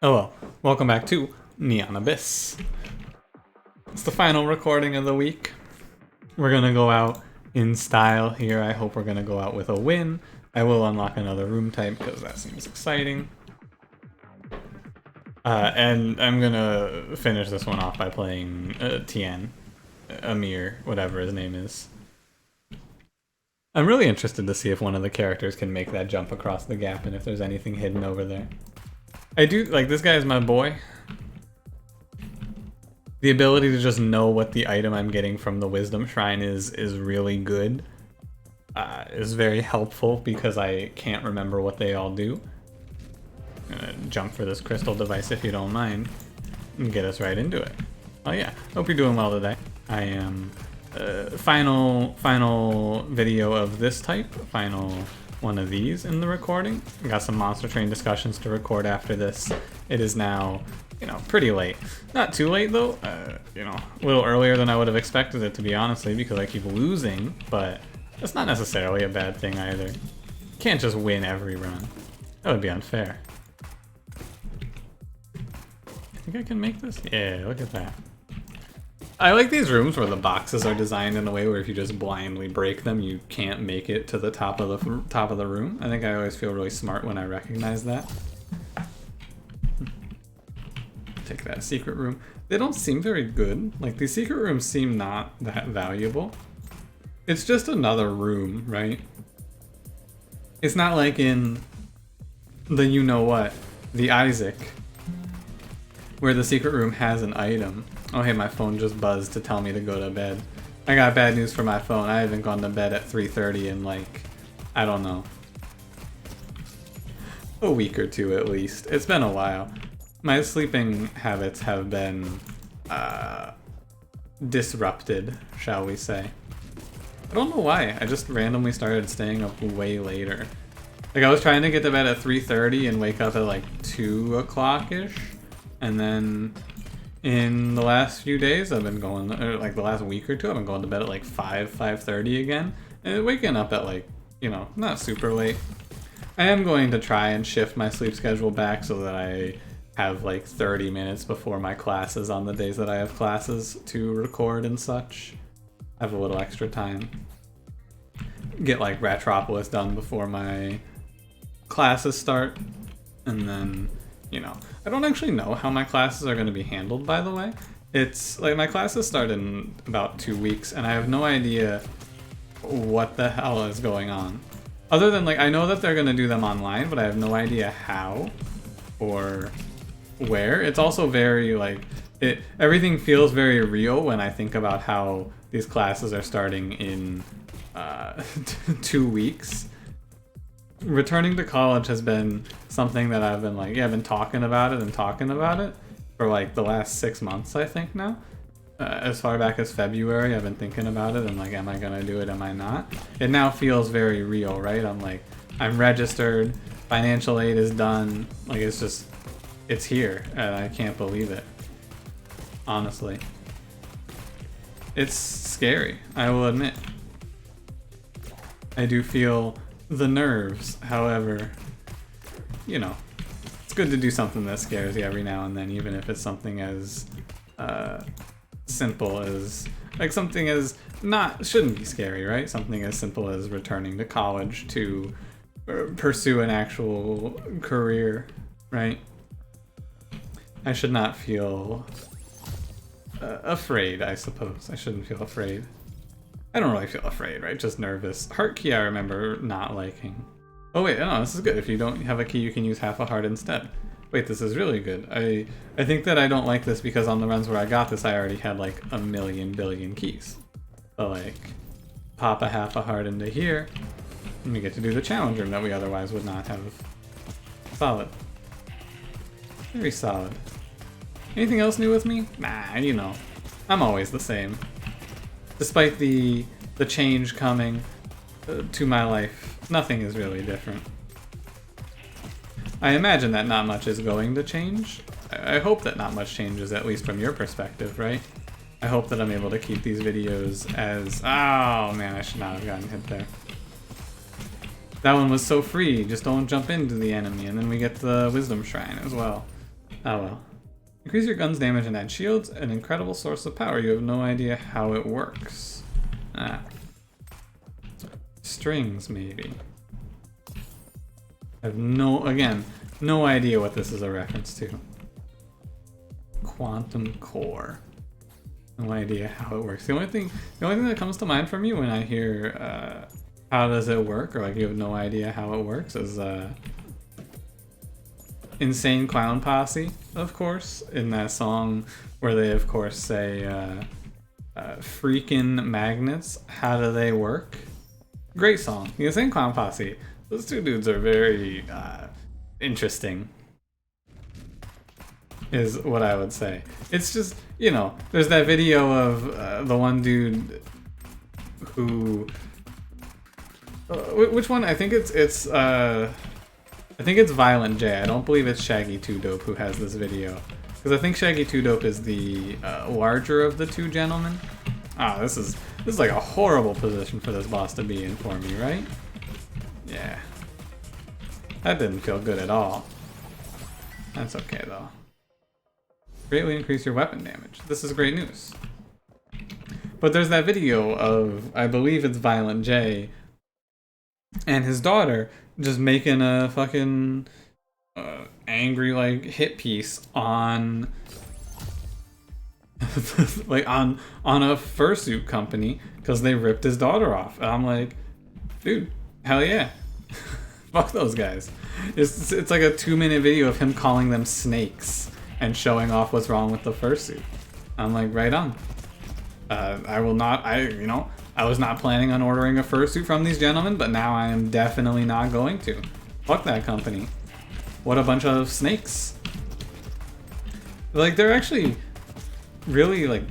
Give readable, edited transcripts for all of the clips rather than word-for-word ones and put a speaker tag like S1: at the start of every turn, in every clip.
S1: Hello, welcome back to Neon Abyss. It's the final recording of the week. We're gonna go out in style here. I hope we're gonna go out with a win. I will unlock another room type because that seems exciting. And I'm gonna finish this one off by playing Tien, Amir, whatever his name is. I'm really interested to see if one of the characters can make that jump across the gap and if there's anything hidden over there. I do, like, this guy is my boy. The ability to just know what the item I'm getting from the Wisdom Shrine is really good. Is very helpful because I can't remember what they all do. I'm gonna jump for this crystal device if you don't mind and get us right into it. Oh yeah, hope you're doing well today. I am final video of this type, final one of these in the recording. Got some Monster Train discussions to record after this. It is now, pretty late. Not too late though, a little earlier than I would have expected it to be, honestly, because I keep losing, but that's not necessarily a bad thing either. Can't just win every run. That would be unfair. I think I can make this? Yeah, look at that. I like these rooms where the boxes are designed in a way where if you just blindly break them, you can't make it to the top of the room. I think I always feel really smart when I recognize that. Take that secret room. They don't seem very good. Like, these secret rooms seem not that valuable. It's just another room, right? It's not like in the you-know-what, the Isaac, where the secret room has an item. Oh hey, my phone just buzzed to tell me to go to bed. I got bad news for my phone. I haven't gone to bed at 3:30 in like, I don't know, a week or two at least. It's been a while. My sleeping habits have been disrupted, shall we say. I don't know why. I just randomly started staying up way later. Like, I was trying to get to bed at 3:30 and wake up at like 2 o'clock-ish. And then in the last few days, I've been going, or like the last week or two, I've been going to bed at like 5:30 again. And waking up at like, not super late. I am going to try and shift my sleep schedule back so that I have like 30 minutes before my classes on the days that I have classes to record and such. I have a little extra time. Get like Ratropolis done before my classes start. And then, I don't actually know how my classes are going to be handled, by the way. It's like my classes start in about 2 weeks and I have no idea what the hell is going on. Other than, like, I know that they're going to do them online, but I have no idea how or where. It's also very, like, everything feels very real when I think about how these classes are starting in 2 weeks. Returning to college has been something that I've been like, I've been talking about it for like the last 6 months, I think now. As far back as February, I've been thinking about it and like, am I gonna do it, am I not? It now feels very real, right? I'm registered, financial aid is done, like it's here, and I can't believe it. Honestly. It's scary, I will admit. I do feel the nerves, however, it's good to do something that scares you every now and then, even if it's something as simple as, like, something as shouldn't be scary, right? Something as simple as returning to college to pursue an actual career, right? I should not feel afraid, I suppose. I shouldn't feel afraid. I don't really feel afraid, right? Just nervous. Heart key I remember not liking. Oh wait, no, this is good. If you don't have a key, you can use half a heart instead. Wait, this is really good. I think that I don't like this because on the runs where I got this, I already had like a million billion keys. So like, pop a half a heart into here, and we get to do the challenge room that we otherwise would not have. Solid. Very solid. Anything else new with me? Nah, I'm always the same. Despite the change coming to my life, nothing is really different. I imagine that not much is going to change. I hope that not much changes, at least from your perspective, right? I hope that I'm able to keep these videos as... Oh man, I should not have gotten hit there. That one was so free, just don't jump into the enemy, and then we get the Wisdom Shrine as well. Oh well. Increase your gun's damage and add shields, an incredible source of power. You have no idea how it works. Ah. Strings, maybe. I have no idea what this is a reference to. Quantum core. No idea how it works. The only thing that comes to mind for me when I hear how does it work, or like you have no idea how it works, is Insane Clown Posse, of course, in that song where they of course say freaking magnets, how do they work? Great song. The Insane Clown Posse. Those two dudes are very interesting, is what I would say. It's just, you know, there's that video of the one dude who... which one? I think it's Violent J. I don't believe it's Shaggy 2 Dope who has this video. Because I think Shaggy 2 Dope is the larger of the two gentlemen. Ah, this is like a horrible position for this boss to be in for me, right? Yeah. That didn't feel good at all. That's okay though. Greatly increase your weapon damage. This is great news. But there's that video of, I believe it's Violent J, and his daughter just making a fucking angry like hit piece on like on a fursuit company because they ripped his daughter off. And I'm like, dude, hell yeah. Fuck those guys. It's like a 2-minute video of him calling them snakes and showing off what's wrong with the fursuit. I'm like, right on. I was not planning on ordering a fursuit from these gentlemen, but now I am definitely not going to. Fuck that company. What a bunch of snakes. Like, they're actually really, like,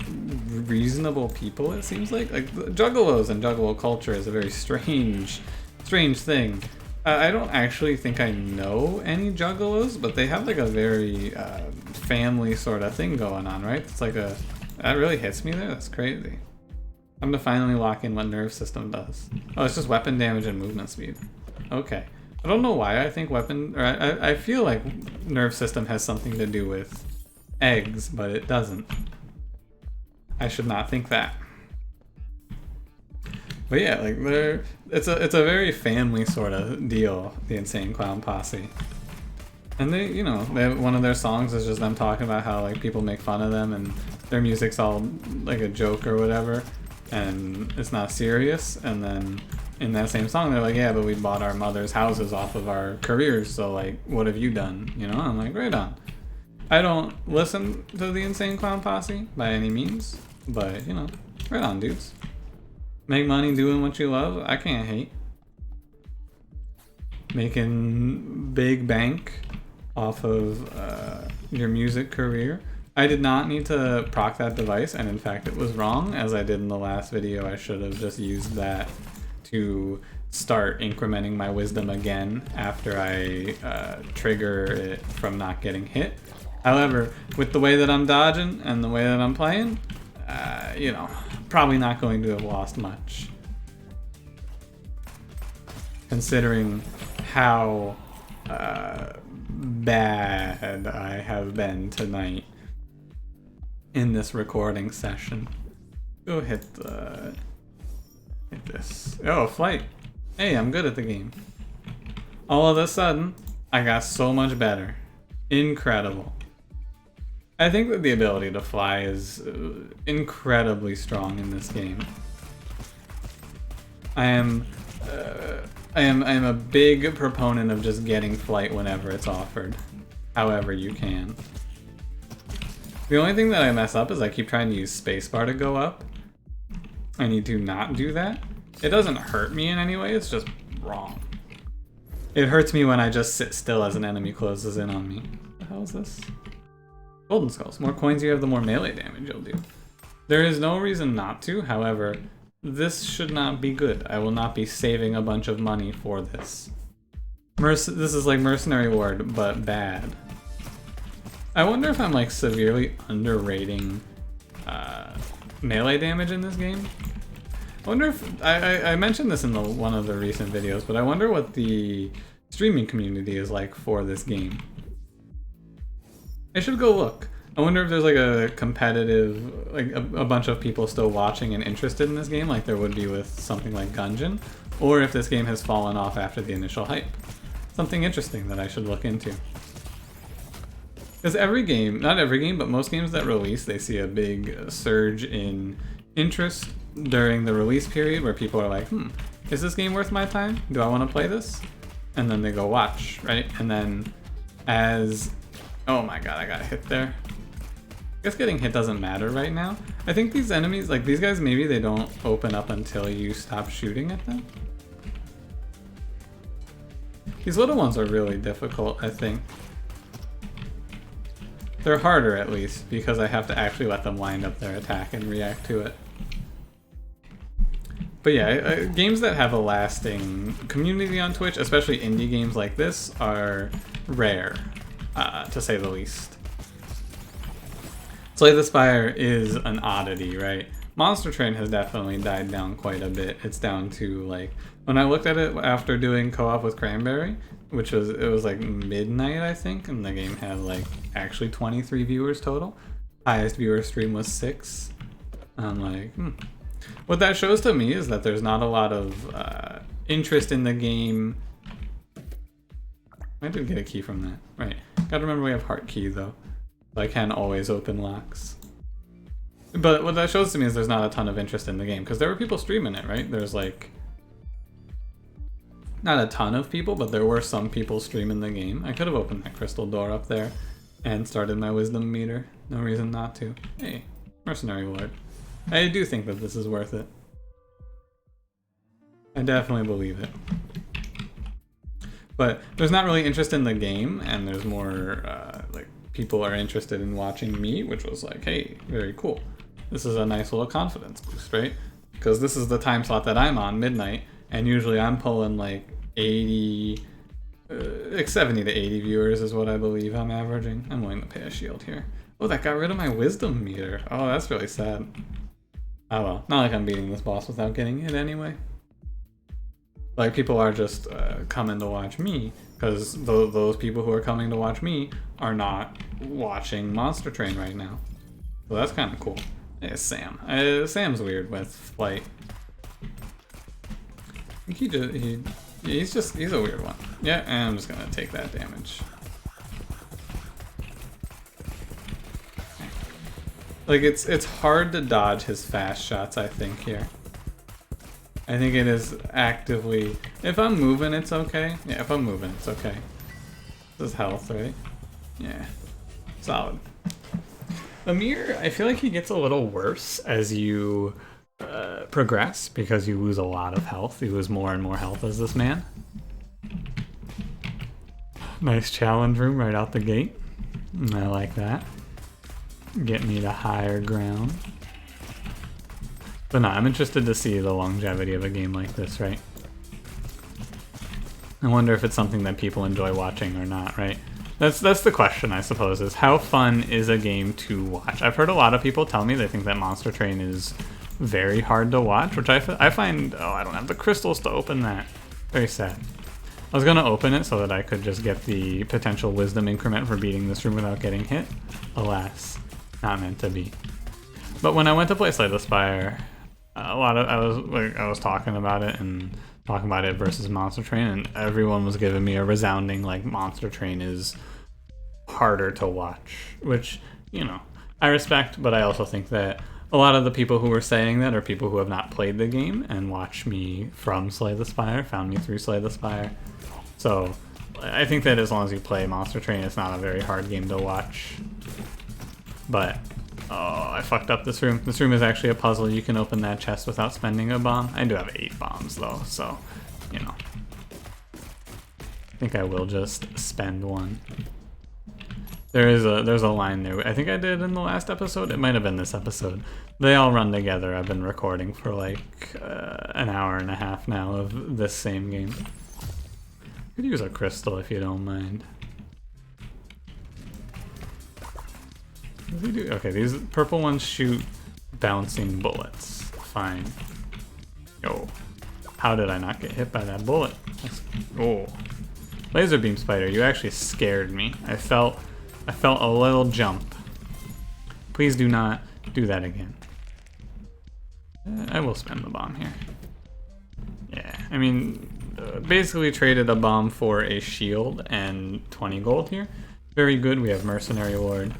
S1: reasonable people, it seems like. Like, juggalos and juggalo culture is a very strange thing. I don't actually think I know any juggalos, but they have, like, a very family sort of thing going on, right? It's like a... That really hits me there? That's crazy. I'm gonna finally lock in what nerve system does. Oh, it's just weapon damage and movement speed. Okay. I don't know why I think I feel like nerve system has something to do with eggs, but it doesn't. I should not think that. But yeah, like it's a very family sort of deal, the Insane Clown Posse. And they, you know, one of their songs is just them talking about how like people make fun of them and their music's all like a joke or whatever, and it's not serious. And then in that same song, they're like, yeah, but we bought our mother's houses off of our careers, so like, what have you done? You know, I'm like, right on. I don't listen to the Insane Clown Posse by any means, but you know, right on, dudes. Make money doing what you love. I can't hate. Making big bank off of your music career. I did not need to proc that device, and in fact it was wrong. As I did in the last video, I should have just used that to start incrementing my wisdom again after I trigger it from not getting hit. However, with the way that I'm dodging and the way that I'm playing, you know, probably not going to have lost much. Considering how bad I have been tonight in this recording session. Go hit this. Oh, flight. Hey, I'm good at the game. All of a sudden, I got so much better. Incredible. I think that the ability to fly is incredibly strong in this game. I am a big proponent of just getting flight whenever it's offered, however you can. The only thing that I mess up is I keep trying to use spacebar to go up. I need to not do that. It doesn't hurt me in any way, it's just wrong. It hurts me when I just sit still as an enemy closes in on me. What the hell is this? Golden skulls. More coins you have, the more melee damage you'll do. There is no reason not to, however, this should not be good. I will not be saving a bunch of money for this. This is like Mercenary Ward, but bad. I wonder if I'm like severely underrating melee damage in this game. I wonder if I mentioned this in one of the recent videos, but I wonder what the streaming community is like for this game. I should go look. I wonder if there's like a competitive, like a bunch of people still watching and interested in this game like there would be with something like Gungeon, or if this game has fallen off after the initial hype. Something interesting that I should look into. Because every game, not every game, but most games that release, they see a big surge in interest during the release period where people are like, is this game worth my time? Do I want to play this? And then they go watch, right? And then as... Oh my god, I got hit there. I guess getting hit doesn't matter right now. I think these enemies, like these guys, maybe they don't open up until you stop shooting at them. These little ones are really difficult, I think. They're harder, at least, because I have to actually let them wind up their attack and react to it. But yeah, games that have a lasting community on Twitch, especially indie games like this, are rare, to say the least. Slay the Spire is an oddity, right? Monster Train has definitely died down quite a bit. It's down to, like, when I looked at it after doing co-op with Cranberry, which was, it was like midnight, I think, and the game had like actually 23 viewers total. Highest viewer stream was 6. I'm like, What that shows to me is that there's not a lot of interest in the game. I did get a key from that. Right. Gotta remember we have heart key though. So I can always open locks. But what that shows to me is there's not a ton of interest in the game, because there were people streaming it, right? There's like... Not a ton of people, but there were some people streaming the game. I could have opened that crystal door up there and started my wisdom meter. No reason not to. Hey, mercenary lord. I do think that this is worth it. I definitely believe it. But there's not really interest in the game, and there's more, like, people are interested in watching me, which was like, hey, very cool. This is a nice little confidence boost, right? Because this is the time slot that I'm on, midnight, and usually I'm pulling like 80, like 70 to 80 viewers is what I believe I'm averaging. I'm willing to pay a shield here. Oh, that got rid of my wisdom meter. Oh, that's really sad. Oh well, not like I'm beating this boss without getting hit anyway. Like, people are just coming to watch me, because those people who are coming to watch me are not watching Monster Train right now. So that's kind of cool. Hey, Sam. Sam's weird with flight. I think he's a weird one. Yeah, and I'm just gonna take that damage. Like, it's hard to dodge his fast shots, I think, here. I think it is actively... If I'm moving, it's okay. Yeah, if I'm moving, it's okay. This is health, right? Yeah. Solid. Amir, I feel like he gets a little worse as you progress, because you lose a lot of health. You lose more and more health as this man. Nice challenge room right out the gate. I like that. Get me to higher ground. But no, I'm interested to see the longevity of a game like this, right? I wonder if it's something that people enjoy watching or not, right? That's the question, I suppose, is how fun is a game to watch? I've heard a lot of people tell me they think that Monster Train is very hard to watch, which I find... Oh, I don't have the crystals to open that. Very sad. I was going to open it so that I could just get the potential wisdom increment for beating this room without getting hit. Alas, not meant to be. But when I went to play Slay the Spire, I was talking about it and talking about it versus Monster Train, and everyone was giving me a resounding, like, Monster Train is harder to watch, which, you know, I respect, but I also think that a lot of the people who were saying that are people who have not played the game and watched me from Slay the Spire, found me through Slay the Spire. So I think that as long as you play Monster Train, it's not a very hard game to watch. But, oh, I fucked up this room. This room is actually a puzzle. You can open that chest without spending a bomb. I do have 8 bombs though, so, you know. I think I will just spend one. There's a line there. I think I did in the last episode. It might have been this episode. They all run together. I've been recording for like an hour and a half now of this same game. Could use a crystal if you don't mind. What does he do? Okay, these purple ones shoot bouncing bullets. Fine. Yo, how did I not get hit by that bullet? Oh, laser beam spider, you actually scared me. I felt I felt a little jump. Please do not do that again. I will spend the bomb here. Yeah, I mean, basically traded a bomb for a shield and 20 gold here. Very good. We have Mercenary Ward.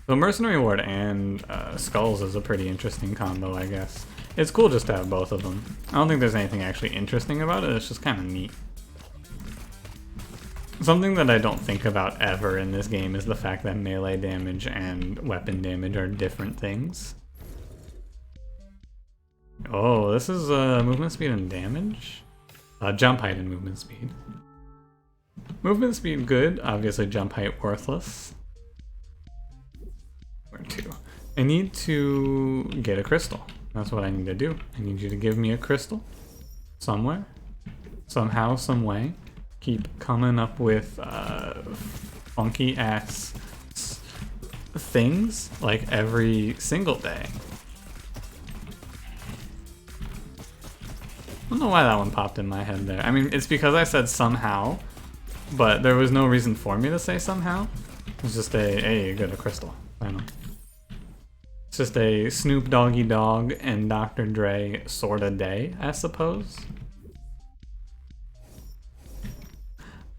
S1: So Mercenary Ward and Skulls is a pretty interesting combo, I guess. It's cool just to have both of them. I don't think there's anything actually interesting about it. It's just kind of neat. Something that I don't think about ever in this game is the fact that melee damage and weapon damage are different things. Oh, this is movement speed and damage? Jump height and movement speed. Movement speed good, obviously jump height worthless. Where to? I need to get a crystal. That's what I need to do. I need you to give me a crystal. Somewhere. Somehow, some way. Keep coming up with funky ass things like every single day. I don't know why that one popped in my head there. I mean, it's because I said somehow, but there was no reason for me to say somehow. It's just hey, you get a crystal. I know. It's just a Snoop Doggy Dogg and Dr. Dre sorta day, I suppose.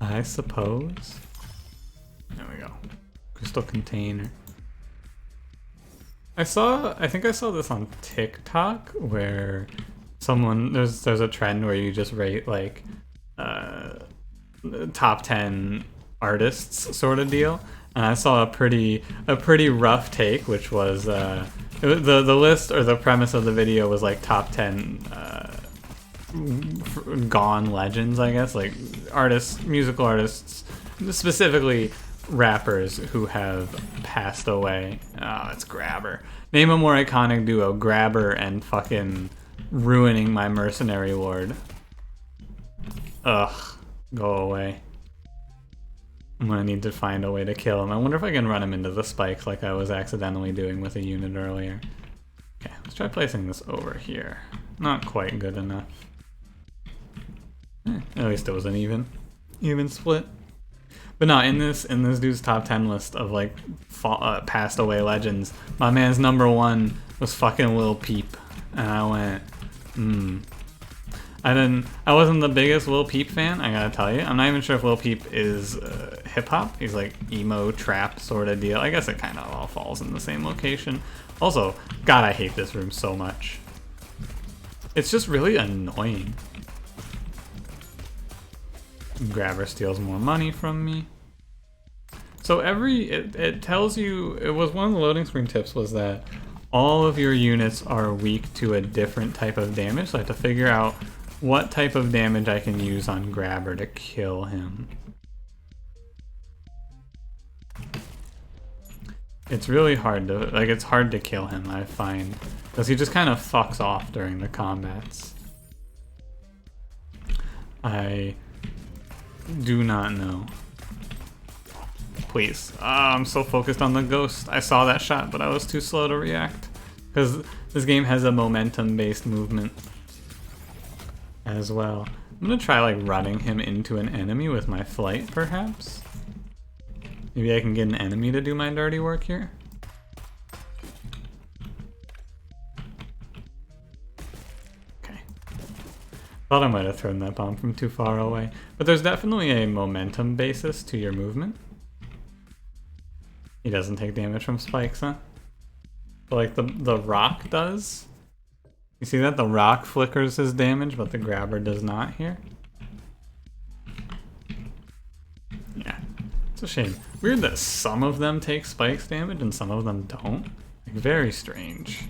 S1: I suppose. There we go. Crystal container. I think I saw this on TikTok where there's a trend where you just rate like top 10 artists sort of deal. And I saw a pretty rough take, which was the list or the premise of the video was like top 10 gone legends, I guess, like artists, musical artists, specifically rappers who have passed away. Oh, it's Grabber. Name a more iconic duo, Grabber and fucking ruining my Mercenary Ward. Ugh, go away. I'm gonna need to find a way to kill him. I wonder if I can run him into the spikes like I was accidentally doing with a unit earlier. Okay, let's try placing this over here. Not quite good enough. At least it was an even split. But no, in this dude's top 10 list of like passed away legends, my man's number 1 was fucking Lil Peep, and I went, I wasn't the biggest Lil Peep fan, I gotta tell you. I'm not even sure if Lil Peep is hip hop. He's like emo trap sort of deal. I guess it kind of all falls in the same location. Also, God, I hate this room so much. It's just really annoying. Grabber steals more money from me. So it tells you, it was one of the loading screen tips was that all of your units are weak to a different type of damage. So I have to figure out what type of damage I can use on Grabber to kill him. It's really hard to, like, it's hard to kill him, I find, because he just kind of fucks off during the combats. I do not know. Please. I'm so focused on the ghost. I saw that shot, but I was too slow to react. Because this game has a momentum-based movement as well. I'm gonna try like running him into an enemy with my flight, perhaps. Maybe I can get an enemy to do my dirty work here. Okay. Thought I might have thrown that bomb from too far away. But there's definitely a momentum basis to your movement. He doesn't take damage from spikes, huh? But like the rock does. You see that? The rock flickers his damage, but the Grabber does not here. Yeah. It's a shame. Weird that some of them take spikes damage and some of them don't. Like, very strange.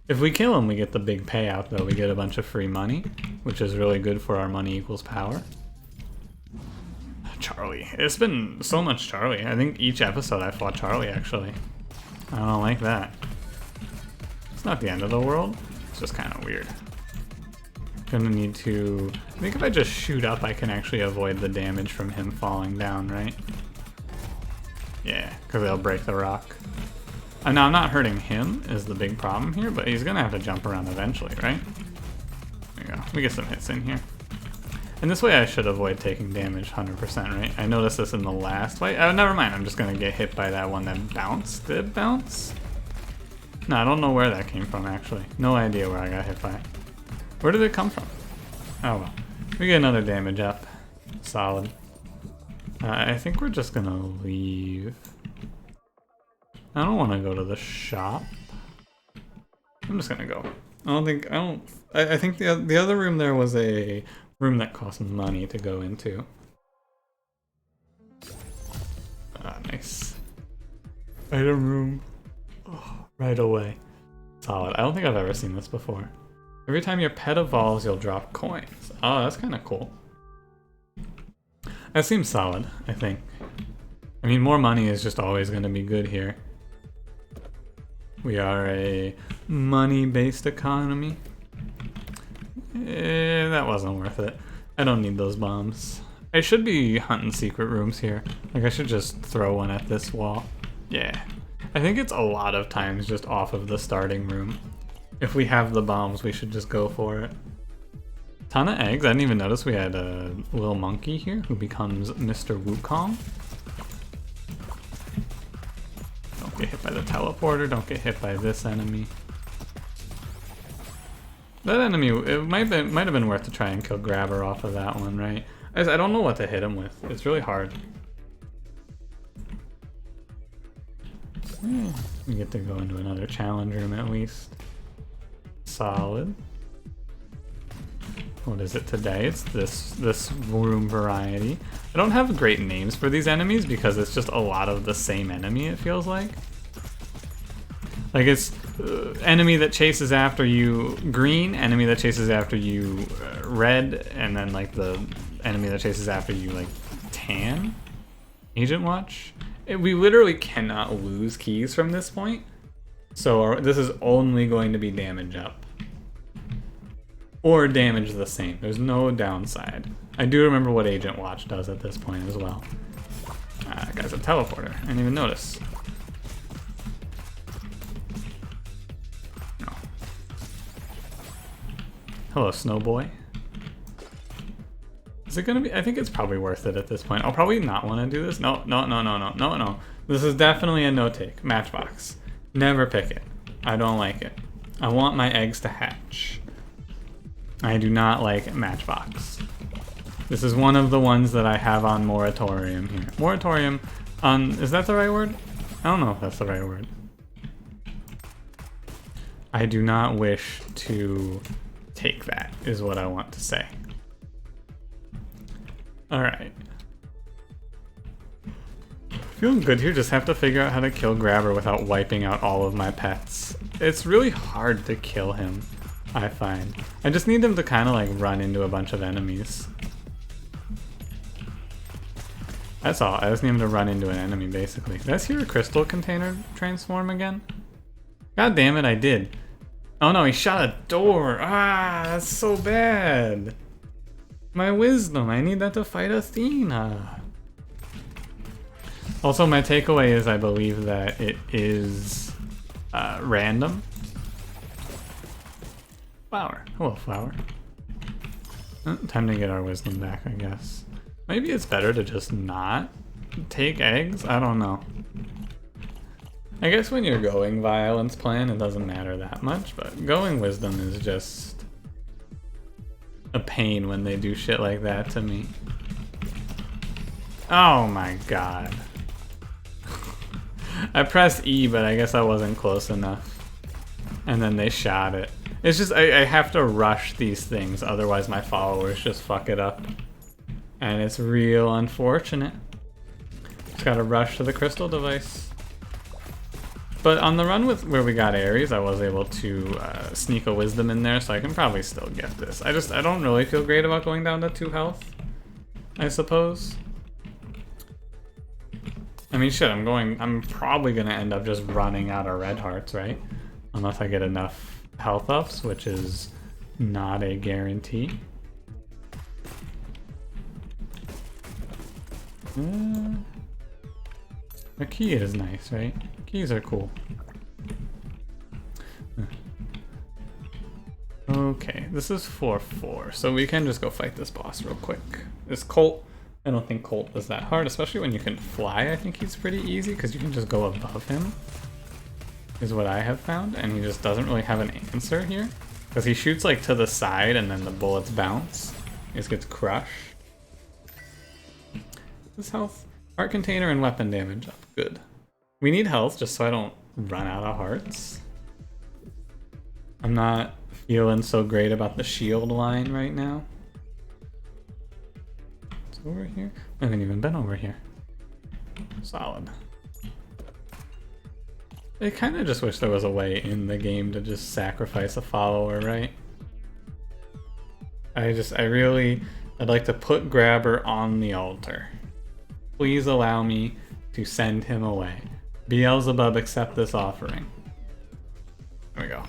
S1: If we kill him, we get the big payout, though. We get a bunch of free money, which is really good for our money equals power. Charlie. It's been so much Charlie. I think each episode I fought Charlie, actually. I don't like that. It's not the end of the world. It's just kind of weird. Gonna need to... I think if I just shoot up, I can actually avoid the damage from him falling down, right? Yeah, because they'll break the rock. Now, I'm not hurting him is the big problem here, but he's gonna have to jump around eventually, right? There you go. We get some hits in here. And this way I should avoid taking damage 100%, right? I noticed this in the last fight. Oh, never mind. I'm just gonna get hit by that one that bounced. Did it bounce? No, I don't know where that came from, actually. No idea where I got hit by. Where did it come from? Oh, well. We get another damage up. Solid. I think we're just gonna leave. I don't want to go to the shop. I'm just gonna go. I think the other room there was a room that cost money to go into. Ah, nice. Item room. Oh, right away. Solid. I don't think I've ever seen this before. Every time your pet evolves, you'll drop coins. Oh, that's kind of cool. That seems solid, I think. I mean, more money is just always going to be good here. We are a money-based economy. That wasn't worth it. I don't need those bombs. I should be hunting secret rooms here. Like, I should just throw one at this wall. Yeah. I think it's a lot of times just off of the starting room. If we have the bombs, we should just go for it. Ton of eggs. I didn't even notice we had a little monkey here who becomes Mr. Wukong. Don't get hit by the teleporter. Don't get hit by this enemy. That enemy, it might have been worth to try and kill Grabber off of that one, right? I don't know what to hit him with. It's really hard. We get to go into another challenge room at least. Solid. What is it today? It's this room variety. I don't have great names for these enemies because it's just a lot of the same enemy, it feels like. Like it's enemy that chases after you green, enemy that chases after you red, and then like the enemy that chases after you like tan. Agent Watch. We literally cannot lose keys from this point. So this is only going to be damage up. Or damage the same. There's no downside. I do remember what Agent Watch does at this point as well. That guy's a teleporter. I didn't even notice. No. Hello, Snowboy. Is it gonna be? I think it's probably worth it at this point. I'll probably not want to do this. No. This is definitely a no-take. Matchbox. Never pick it. I don't like it. I want my eggs to hatch. I do not like Matchbox. This is one of the ones that I have on moratorium here. Moratorium on, is that the right word? I don't know if that's the right word. I do not wish to take that, is what I want to say. Alright. Feeling good here, just have to figure out how to kill Grabber without wiping out all of my pets. It's really hard to kill him, I find. I just need him to kind of like run into a bunch of enemies. That's all, I just need him to run into an enemy basically. Did I see a crystal container transform again? God damn it, I did. Oh no, he shot a door. Ah, that's so bad. My wisdom, I need that to fight Athena. Also, my takeaway is I believe that it is random. Flower. Hello, flower. Time to get our wisdom back, I guess. Maybe it's better to just not take eggs? I don't know. I guess when you're going violence plan, it doesn't matter that much, but going wisdom is just a pain when they do shit like that to me. Oh my god. I pressed E, but I guess I wasn't close enough. And then they shot it. It's just, I have to rush these things, otherwise my followers just fuck it up. And it's real unfortunate. Just gotta rush to the crystal device. But on the run with where we got Ares, I was able to sneak a wisdom in there, so I can probably still get this. I don't really feel great about going down to 2 health, I suppose. I mean, shit, I'm probably gonna end up just running out of red hearts, right? Unless I get enough health ups, which is not a guarantee. A key is nice, right? Keys are cool. Okay, this is 4-4, so we can just go fight this boss real quick. This Colt, I don't think Colt is that hard, especially when you can fly. I think he's pretty easy because you can just go above him, is what I have found, and he just doesn't really have an answer here. Because he shoots like to the side and then the bullets bounce. He just gets crushed. This health, heart container and weapon damage up, good. We need health just so I don't run out of hearts. I'm not feeling so great about the shield line right now. It's over here. I haven't even been over here. Solid. I kind of just wish there was a way in the game to just sacrifice a follower, right? I'd like to put Grabber on the altar. Please allow me to send him away. Beelzebub, accept this offering. There we go.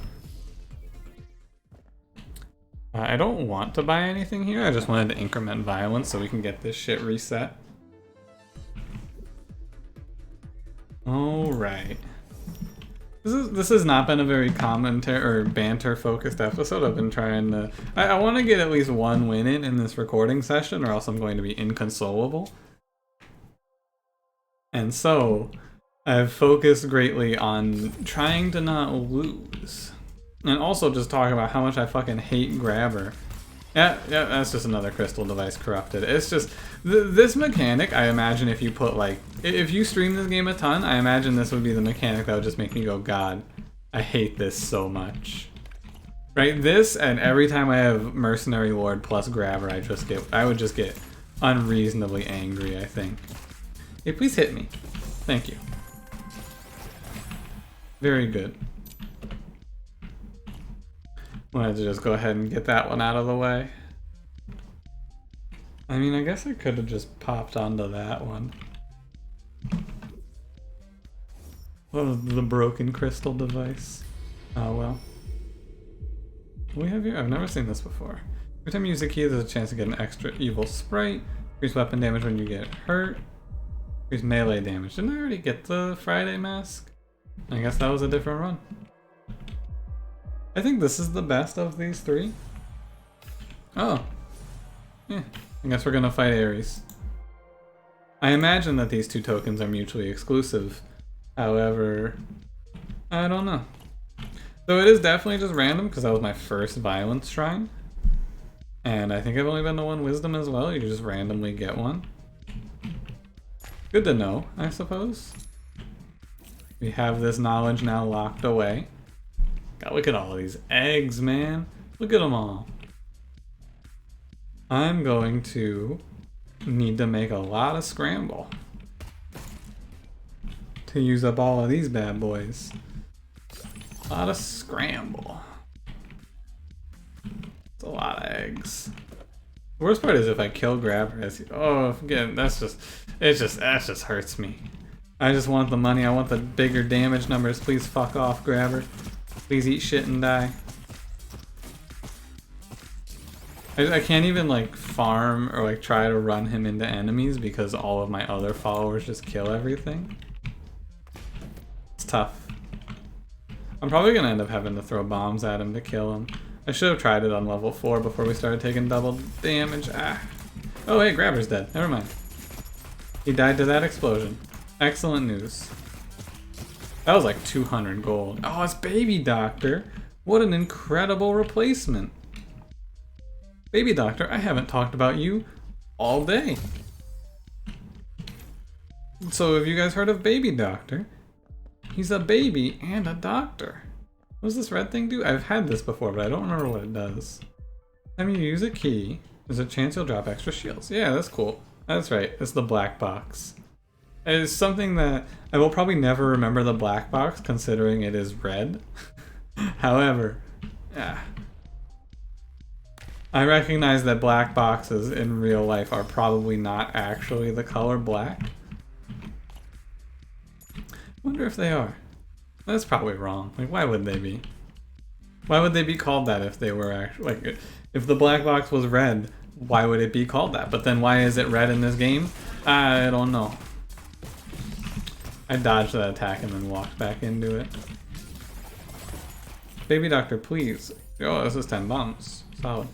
S1: I don't want to buy anything here. I just wanted to increment violence so we can get this shit reset. Alright. This has not been a very commentary or banter focused episode. I've been trying to... I want to get at least one win in this recording session or else I'm going to be inconsolable. And so, I've focused greatly on trying to not lose. And also just talk about how much I fucking hate Grabber. Yeah, that's just another crystal device corrupted. It's just, this mechanic, I imagine if you put like, if you stream this game a ton, I imagine this would be the mechanic that would just make me go, God, I hate this so much. Right, this, and every time I have Mercenary Lord plus Grabber, I would just get unreasonably angry, I think. Hey, please hit me. Thank you. Very good. Wanted to just go ahead and get that one out of the way. I mean, I guess I could have just popped onto that one. Oh, the broken crystal device. Oh well. What do we have here? I've never seen this before. Every time you use a key, there's a chance to get an extra evil sprite. Increase weapon damage when you get hurt. Increase melee damage. Didn't I already get the Friday mask? I guess that was a different run. I think this is the best of these three. Oh. Yeah. I guess we're gonna fight Ares. I imagine that these two tokens are mutually exclusive. However, I don't know. So it is definitely just random because that was my first violence shrine. And I think I've only been to one wisdom as well. You just randomly get one. Good to know, I suppose. We have this knowledge now locked away. God, look at all of these eggs, man. Look at them all. I'm going to need to make a lot of scramble to use up all of these bad boys. A lot of scramble. It's a lot of eggs. The worst part is if I kill Grabber, oh, again, that just hurts me. I just want the money. I want the bigger damage numbers. Please fuck off, Grabber. Please eat shit and die. I can't even like farm or like try to run him into enemies because all of my other followers just kill everything. It's tough. I'm probably gonna end up having to throw bombs at him to kill him. I should have tried it on level 4 before we started taking double damage. Ah. Oh hey, Grabber's dead. Never mind. He died to that explosion. Excellent news. That was like 200 gold. Oh, it's Baby Doctor. What an incredible replacement. Baby Doctor, I haven't talked about you all day. So have you guys heard of Baby Doctor? He's a baby and a doctor. What does this red thing do? I've had this before, but I don't remember what it does. Time you use a key, there's a chance you'll drop extra shields. Yeah, that's cool. That's right, it's the black box. It's something that I will probably never remember the black box considering it is red. However, yeah. I recognize that black boxes in real life are probably not actually the color black. Wonder if they are. That's probably wrong. Like, why would they be? Why would they be called that if they were actually, like, if the black box was red, why would it be called that? But then why is it red in this game? I don't know. I dodged that attack and then walked back into it. Baby Doctor, please Oh, this is 10 bombs. Solid.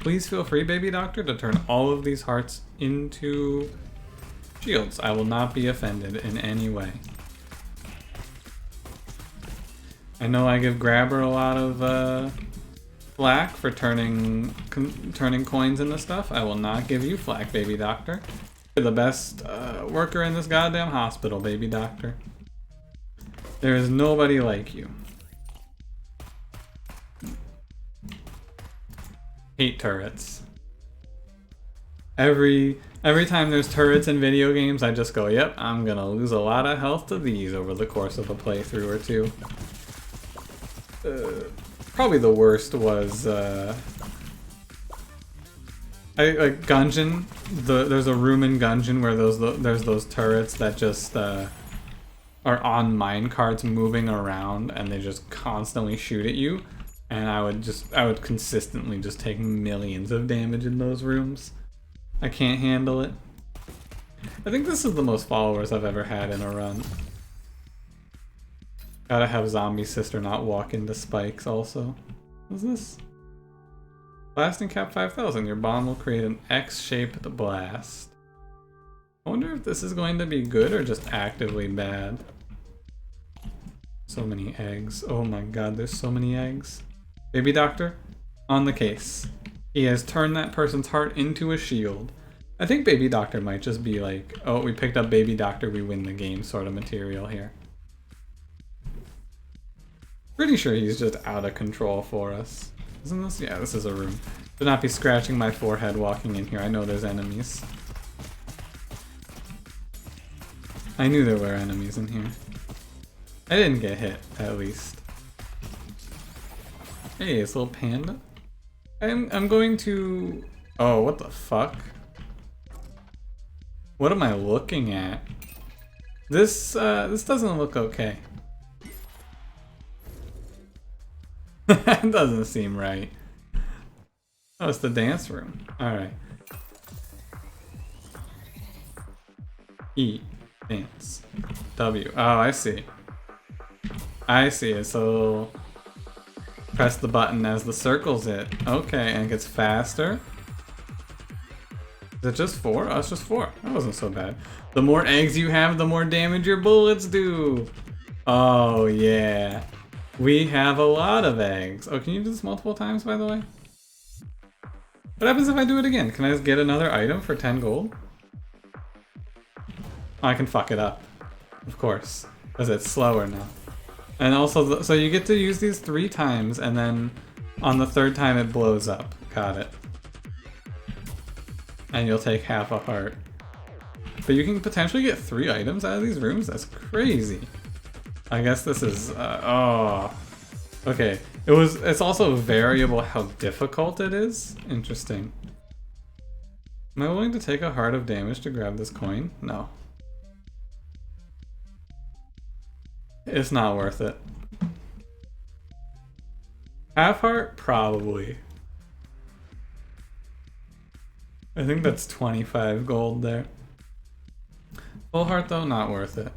S1: Please feel free, baby doctor, to turn all of these hearts into shields. I will not be offended in any way. I know I give Grabber a lot of flack for turning coins into stuff. I will not give you flack, baby doctor. You're the best worker in this goddamn hospital, baby doctor. There is nobody like you. Hate turrets. Every time there's turrets in video games, I just go, yep, I'm gonna lose a lot of health to these over the course of a playthrough or two. Probably the worst was Gungeon. There's a room in Gungeon where there's those turrets that just are on minecarts moving around, and they just constantly shoot at you. And I would consistently just take millions of damage in those rooms. I can't handle it. I think this is the most followers I've ever had in a run. Gotta have Zombie Sister not walk into spikes also. What's this? Blasting cap 5000. Your bomb will create an X-shaped blast. I wonder if this is going to be good or just actively bad. So many eggs. Oh my god, there's so many eggs. Baby doctor, on the case. He has turned that person's heart into a shield. I think baby doctor might just be like, oh, we picked up baby doctor, we win the game sort of material here. Pretty sure he's just out of control for us. Isn't this? Yeah, this is a room. Do not be scratching my forehead walking in here. I know there's enemies. I knew there were enemies in here. I didn't get hit, at least. Hey, it's a little panda. I'm going to... Oh, what the fuck? What am I looking at? This doesn't look okay. That doesn't seem right. Oh, it's the dance room. Alright. E. Dance. W. Oh, I see. I see it. So press the button as the circles hit. Okay, and it gets faster. Is it just 4? Oh, it's just 4. That wasn't so bad. The more eggs you have, the more damage your bullets do. Oh, yeah. We have a lot of eggs. Oh, can you do this multiple times, by the way? What happens if I do it again? Can I just get another item for 10 gold? Oh, I can fuck it up. Of course. Because it's slower now. And also, so you get to use these 3 times, and then on the 3rd time it blows up. Got it. And you'll take half a heart. But you can potentially get 3 items out of these rooms? That's crazy. I guess this is, oh. Okay, it's also variable how difficult it is. Interesting. Am I willing to take a heart of damage to grab this coin? No. It's not worth it. Half heart? Probably. I think that's 25 gold there. Full heart though, not worth it.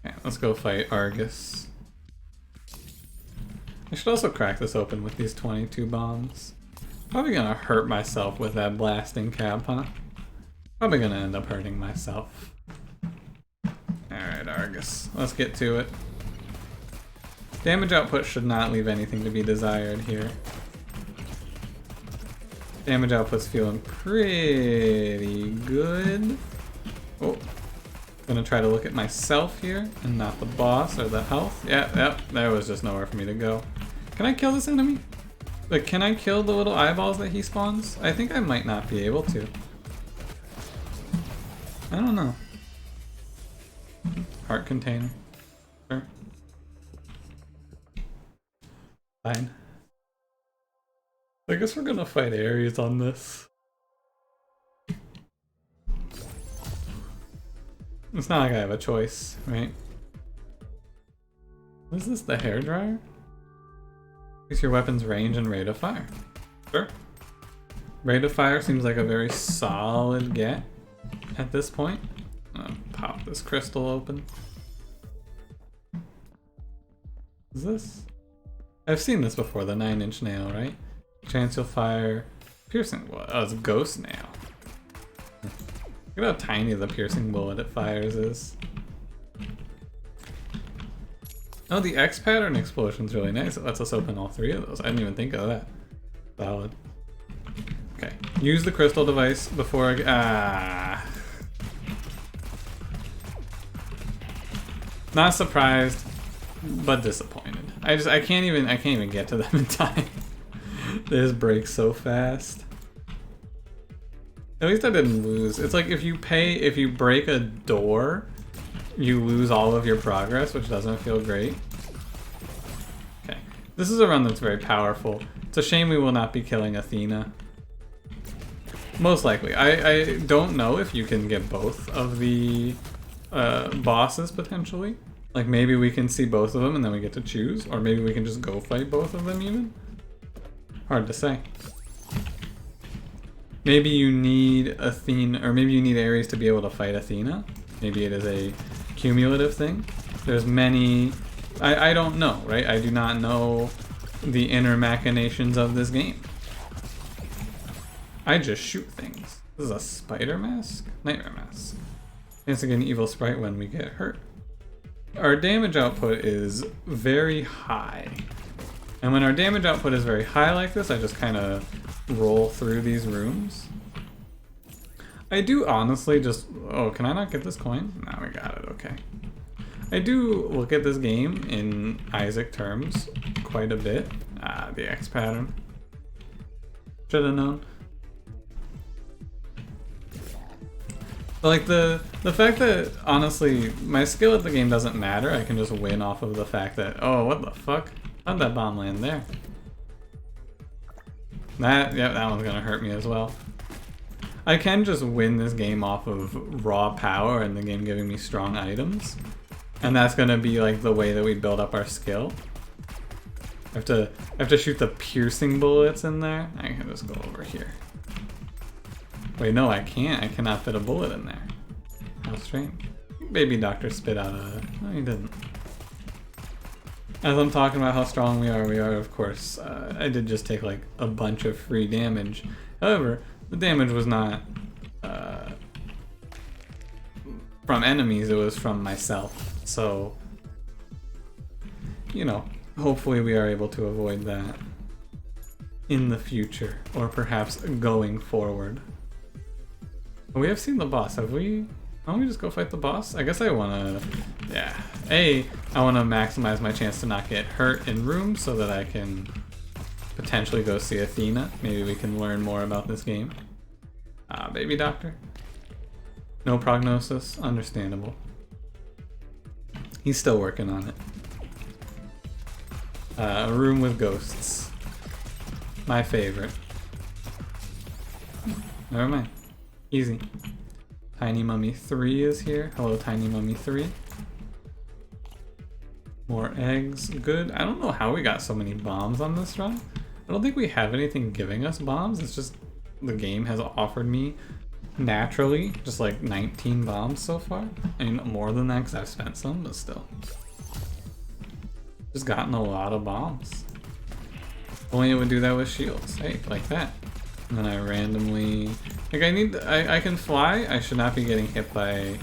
S1: Okay, let's go fight Argus. I should also crack this open with these 22 bombs. Probably gonna hurt myself with that blasting cap, huh? Probably gonna end up hurting myself. Alright, Argus. Let's get to it. Damage output should not leave anything to be desired here. Damage output's feeling pretty good. Oh. Gonna try to look at myself here and not the boss or the health. Yep, there was just nowhere for me to go. Can I kill this enemy? Like, can I kill the little eyeballs that he spawns? I think I might not be able to. I don't know. Heart container. Sure. Fine. I guess we're gonna fight Ares on this. It's not like I have a choice, right? What is this, the hairdryer? Increase your weapon's range and rate of fire. Sure. Rate of fire seems like a very solid get at this point. I'll pop this crystal open. What is this? I've seen this before, the 9-inch nail, right? Chance you'll fire piercing. Well, oh, it's a ghost nail. Look at how tiny the piercing bullet it fires is. Oh, the X pattern explosion's really nice. It lets us open all 3 of those. I didn't even think of that. Valid. Okay, use the crystal device before I... Not surprised, but disappointed. I can't even get to them in time. They just break so fast. At least I didn't lose. It's like if you break a door, you lose all of your progress, which doesn't feel great. Okay, this is a run that's very powerful. It's a shame we will not be killing Athena. Most likely. I don't know if you can get both of the bosses potentially. Like maybe we can see both of them and then we get to choose, or maybe we can just go fight both of them even. Hard to say. Maybe you need Athena, or maybe you need Ares to be able to fight Athena. Maybe it is a cumulative thing. There's many... I don't know, right? I do not know the inner machinations of this game. I just shoot things. This is a spider mask? Nightmare mask. Chance to get an evil sprite when we get hurt. Our damage output is very high. And when our damage output is very high like this, I just kind of roll through these rooms. I do honestly just... Oh, can I not get this coin? No, we got it, okay. I do look at this game in Isaac terms quite a bit. Ah, the X pattern. Should have known. But like the fact that, honestly, my skill at the game doesn't matter. I can just win off of the fact that, oh, what the fuck? How'd that bomb land there? That one's gonna hurt me as well. I can just win this game off of raw power and the game giving me strong items. And that's gonna be like the way that we build up our skill. I have to shoot the piercing bullets in there. I can just go over here. Wait, no, I can't. I cannot fit a bullet in there. How strange. Baby doctor spit out a... No, he didn't. As I'm talking about how strong we are, of course. I did just take like a bunch of free damage. However, the damage was not from enemies, it was from myself. So, you know, hopefully we are able to avoid that in the future, or perhaps going forward. We have seen the boss, have we? Why don't we just go fight the boss? I guess I wanna, yeah. I wanna maximize my chance to not get hurt in rooms so that I can potentially go see Athena. Maybe we can learn more about this game. Baby doctor. No prognosis, understandable. He's still working on it. A room with ghosts. My favorite. Never mind. Easy. Tiny Mummy 3 is here. Hello, Tiny Mummy 3. More eggs. Good. I don't know how we got so many bombs on this run. I don't think we have anything giving us bombs. It's just the game has offered me naturally just like 19 bombs so far. I mean, more than that because I've spent some, but still. Just gotten a lot of bombs. Only it would do that with shields. Hey, like that. And then I randomly... Like, I can fly. I should not be getting hit by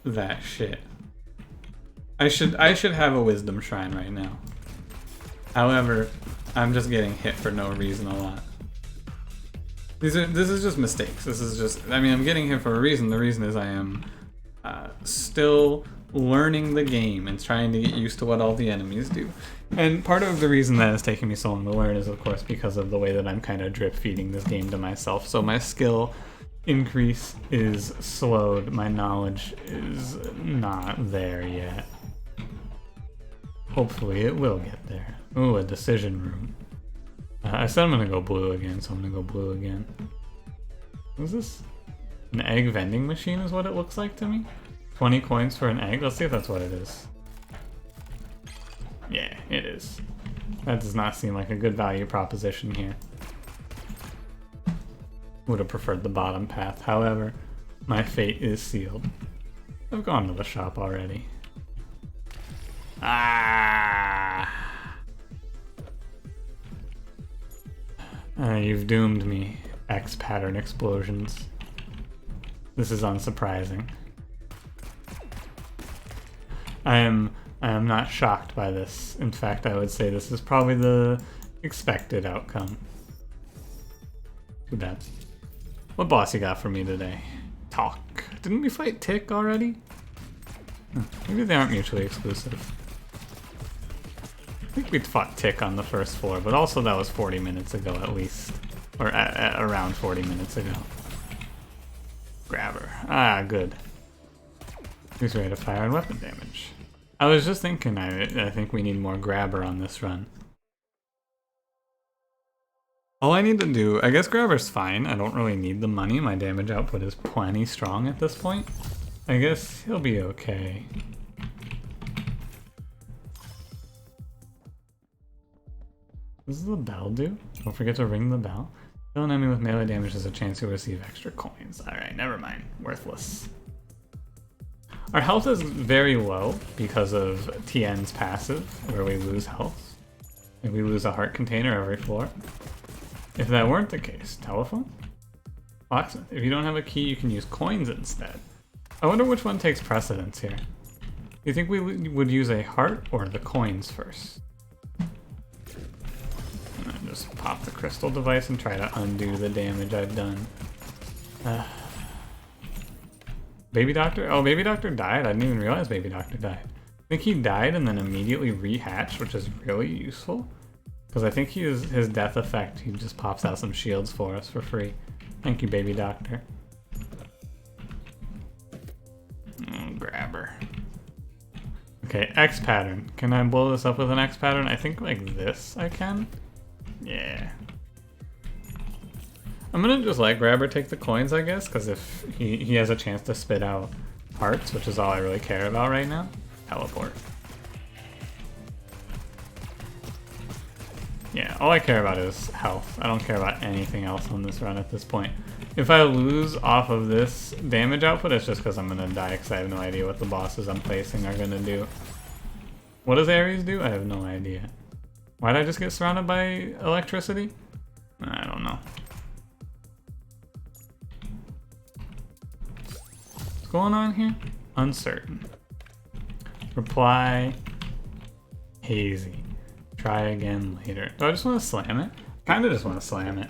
S1: that shit. I should have a wisdom shrine right now. However, I'm just getting hit for no reason a lot. This is just mistakes. This is just... I mean, I'm getting hit for a reason. The reason is I am still learning the game and trying to get used to what all the enemies do. And part of the reason that it's taking me so long to learn is, of course, because of the way that I'm kind of drip feeding this game to myself. So my skill increase is slowed. My knowledge is not there yet. Hopefully it will get there. Ooh, a decision room. I said I'm gonna go blue again, so I'm gonna go blue again. What is this? An egg vending machine is what it looks like to me? 20 coins for an egg? Let's see if that's what it is. Yeah, it is. That does not seem like a good value proposition here. Would have preferred the bottom path. However, my fate is sealed. I've gone to the shop already. Ah! You've doomed me, X pattern explosions. This is unsurprising. I am not shocked by this. In fact, I would say this is probably the expected outcome. Too bad. What boss you got for me today? Talk. Didn't we fight Tick already? Maybe they aren't mutually exclusive. I think we fought Tick on the first floor, but also that was 40 minutes ago at least. Or at around 40 minutes ago. Grabber. Ah, good. Who's ready to fire and weapon damage? I was just thinking, I think we need more Grabber on this run. All I need to do, I guess Grabber's fine. I don't really need the money. My damage output is plenty strong at this point. I guess he'll be okay. What does the bell do? Don't forget to ring the bell. Kill an enemy with melee damage has a chance to receive extra coins. Alright, never mind. Worthless. Our health is very low because of Tien's passive, where we lose health. And we lose a heart container every floor. If that weren't the case, telephone? Locksmith. If you don't have a key, you can use coins instead. I wonder which one takes precedence here. Do you think we would use a heart or the coins first? Just pop the crystal device and try to undo the damage I've done. Baby Doctor? Oh, Baby Doctor died? I didn't even realize Baby Doctor died. I think he died and then immediately rehatched, which is really useful. Because I think his death effect, he just pops out some shields for us for free. Thank you, Baby Doctor. Grabber. Okay, X pattern. Can I blow this up with an X pattern? I think like this I can. Yeah. I'm gonna just let Grabber take the coins, I guess, because if he has a chance to spit out hearts, which is all I really care about right now. Teleport. Yeah, all I care about is health. I don't care about anything else on this run at this point. If I lose off of this damage output, it's just because I'm gonna die because I have no idea what the bosses I'm facing are gonna do. What does Ares do? I have no idea. Why did I just get surrounded by electricity? I don't know. What's going on here? Uncertain. Reply. Hazy. Try again later. Do I just want to slam it? Kinda just want to slam it.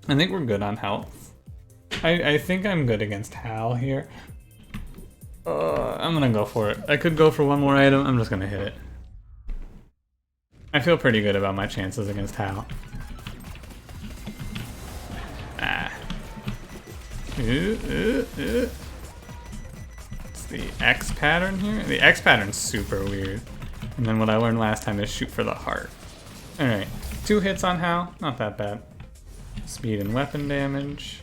S1: I think we're good on health. I think I'm good against Hal here. I'm gonna go for it. I could go for one more item. I'm just gonna hit it. I feel pretty good about my chances against Hal. Ah. It's the X pattern here. The X pattern's super weird. And then what I learned last time is shoot for the heart. Alright, 2 hits on Hal. Not that bad. Speed and weapon damage.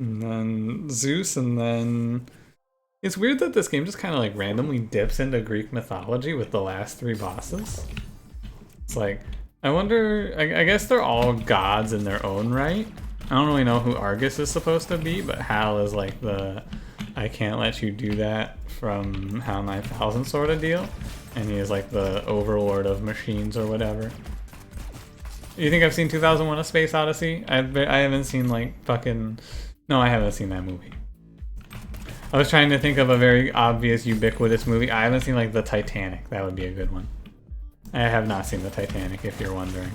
S1: And then Zeus, and then... It's weird that this game just kind of like randomly dips into Greek mythology with the last 3 bosses. It's like, I wonder, I guess they're all gods in their own right. I don't really know who Argus is supposed to be, but Hal is like the I can't let you do that from HAL 9000 sort of deal. And he is like the overlord of machines or whatever. You think I've seen 2001: A Space Odyssey? I haven't seen like fucking... No, I haven't seen that movie. I was trying to think of a very obvious, ubiquitous movie. I haven't seen like the Titanic. That would be a good one. I have not seen the Titanic, if you're wondering.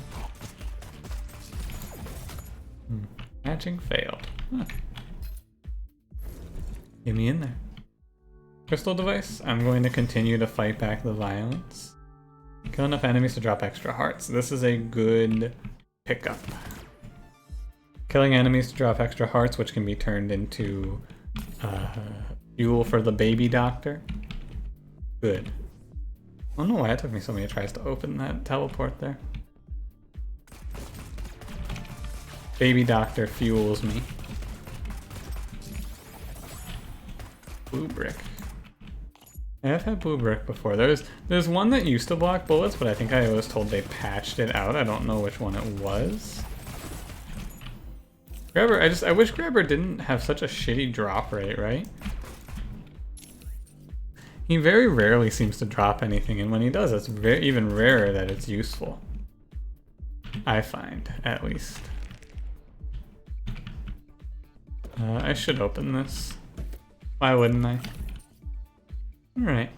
S1: Matching failed. Huh. Get me in there. Crystal device. I'm going to continue to fight back the violence. Kill enough enemies to drop extra hearts. This is a good pickup. Killing enemies to drop extra hearts, which can be turned into fuel for the baby doctor. Good. I don't know why it took me so many tries to open that teleport there. Baby doctor fuels me. Blue brick. I've had blue brick before. There's one that used to block bullets, but I think I was told they patched it out. I don't know which one it was. Grabber, I wish Grabber didn't have such a shitty drop rate, right? He very rarely seems to drop anything, and when he does, it's even rarer that it's useful. I find, at least. I should open this. Why wouldn't I? Alright.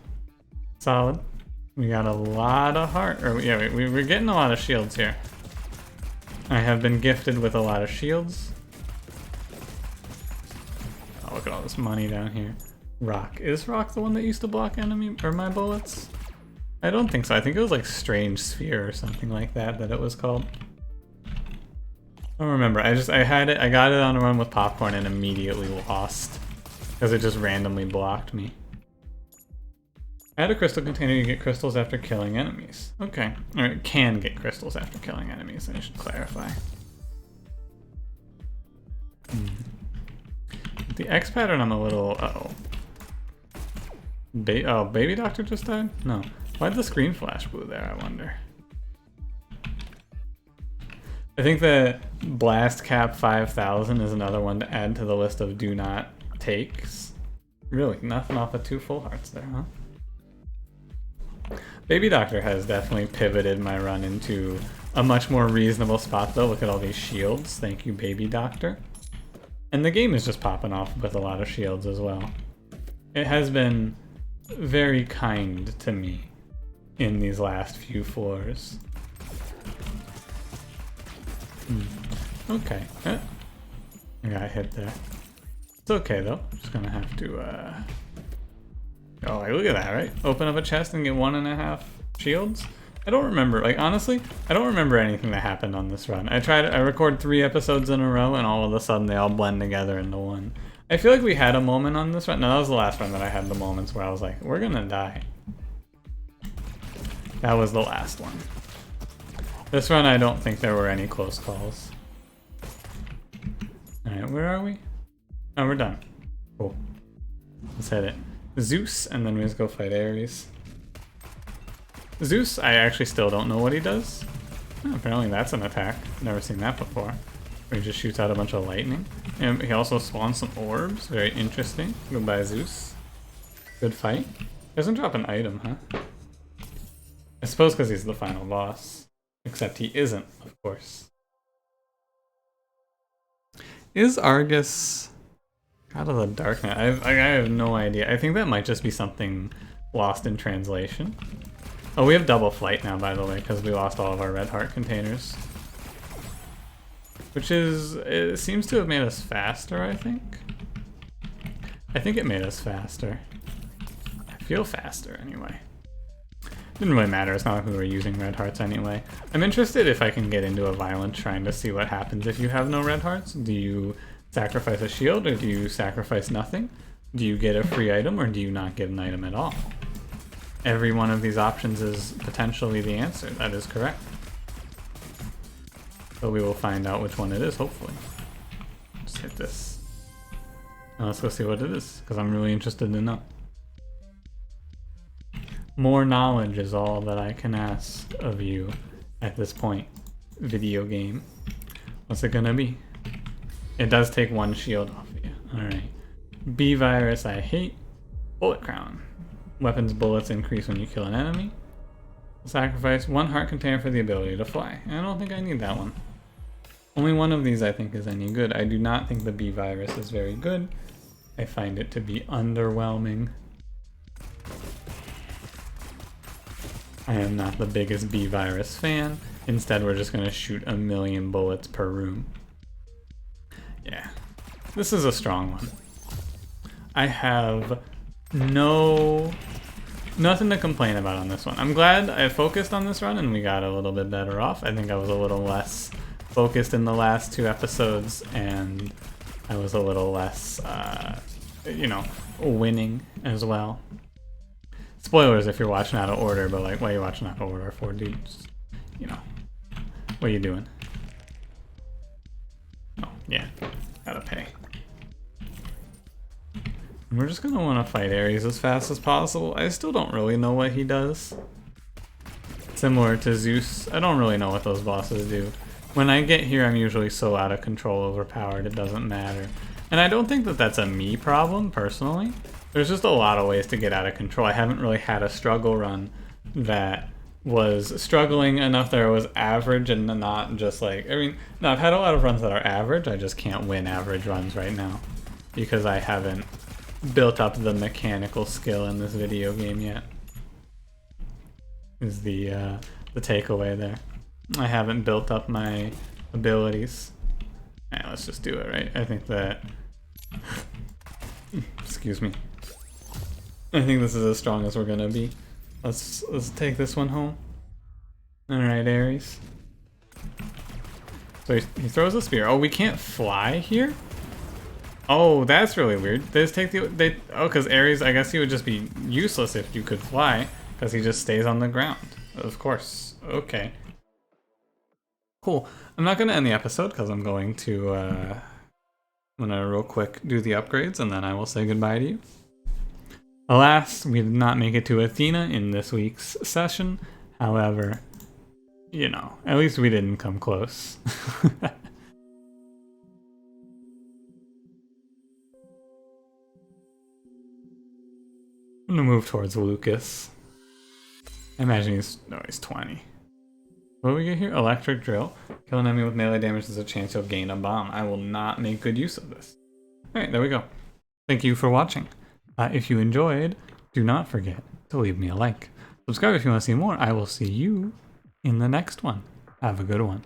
S1: Solid. We got a lot of heart. Or, yeah, we're getting a lot of shields here. I have been gifted with a lot of shields. Oh, look at all this money down here. Rock. Is Rock the one that used to block enemy or my bullets? I don't think so. I think it was like Strange Sphere or something like that it was called. I don't remember. I had it. I got it on a run with popcorn and immediately lost because it just randomly blocked me. Add a crystal container. You get crystals after killing enemies. Okay. Or it can get crystals after killing enemies. I should clarify. The X pattern, I'm a little... Uh-oh. Baby Doctor just died? No. Why'd the screen flash blue there, I wonder? I think the Blast Cap 5000 is another one to add to the list of do not takes. Really, nothing off of 2 full hearts there, huh? Baby Doctor has definitely pivoted my run into a much more reasonable spot though. Look at all these shields. Thank you, Baby Doctor. And the game is just popping off with a lot of shields as well. It has been very kind to me in these last few floors. Okay. I got hit there. It's okay though. Just gonna have to oh, like, look at that, right? Open up a chest and get 1.5 shields? I don't remember, like, honestly, I don't remember anything that happened on this run. I record 3 episodes in a row and all of a sudden they all blend together into one. I feel like we had a moment on this run. No, that was the last run that I had the moments where I was like, we're gonna die. That was the last one. This run, I don't think there were any close calls. Alright, where are we? Oh, we're done. Cool. Let's hit it. Zeus, and then we just go fight Ares. Zeus, I actually still don't know what he does. Oh, apparently that's an attack. Never seen that before. Where he just shoots out a bunch of lightning. And he also spawns some orbs. Very interesting. Goodbye, Zeus. Good fight. Doesn't drop an item, huh? I suppose because he's the final boss. Except he isn't, of course. Is Argus... out of the darknet? I have no idea. I think that might just be something lost in translation. Oh, we have double flight now, by the way, because we lost all of our red heart containers. Which is... it seems to have made us faster, I think. I think it made us faster. I feel faster, anyway. Didn't really matter, it's not like we were using red hearts anyway. I'm interested if I can get into a violent shrine to see what happens if you have no red hearts. Do you sacrifice a shield, or do you sacrifice nothing? Do you get a free item, or do you not get an item at all? Every one of these options is potentially the answer. That is correct. But we will find out which one it is, hopefully. Just hit this. Now let's go see what it is, because I'm really interested to know. More knowledge is all that I can ask of you at this point. Video game. What's it gonna be? It does take 1 shield off of you. Alright. Bee virus I hate. Bullet crown. Weapons bullets increase when you kill an enemy. Sacrifice 1 heart container for the ability to fly. I don't think I need that one. Only one of these I think is any good. I do not think the bee virus is very good. I find it to be underwhelming. I am not the biggest bee virus fan. Instead, we're just gonna shoot 1,000,000 bullets per room. Yeah, this is a strong one. I have nothing to complain about on this one. I'm glad I focused on this run and we got a little bit better off. I think I was a little less focused in the last 2 episodes and I was a little less, you know, winning as well. Spoilers if you're watching out of order, but like, what are you watching out of order for, dude? Just, you know, what are you doing? Oh, yeah, gotta pay. And we're just gonna want to fight Ares as fast as possible. I still don't really know what he does. Similar to Zeus, I don't really know what those bosses do. When I get here, I'm usually so out of control, overpowered, it doesn't matter. And I don't think that that's a me problem, personally. There's just a lot of ways to get out of control. I haven't really had a struggle run that was struggling enough that I was average and not just like, I mean, no, I've had a lot of runs that are average. I just can't win average runs right now because I haven't built up the mechanical skill in this video game yet. Is the takeaway there. I haven't built up my abilities. Alright, let's just do it, right? I think that... Excuse me. I think this is as strong as we're gonna be. Let's take this one home. Alright, Ares. So he throws a spear. Oh, we can't fly here? Oh, that's really weird. They just take the... oh, because Ares, I guess he would just be useless if you could fly. Because he just stays on the ground. Of course. Okay. Cool. I'm not going to end the episode because I'm going to... I'm going to real quick do the upgrades and then I will say goodbye to you. Alas, we did not make it to Athena in this week's session. However, you know, at least we didn't come close. I'm going to move towards Lucas. I imagine he's 20. What do we get here? Electric drill. Kill an enemy with melee damage, there's a chance you'll gain a bomb. I will not make good use of this. Alright, there we go. Thank you for watching. If you enjoyed, do not forget to leave me a like. Subscribe if you want to see more. I will see you in the next one. Have a good one.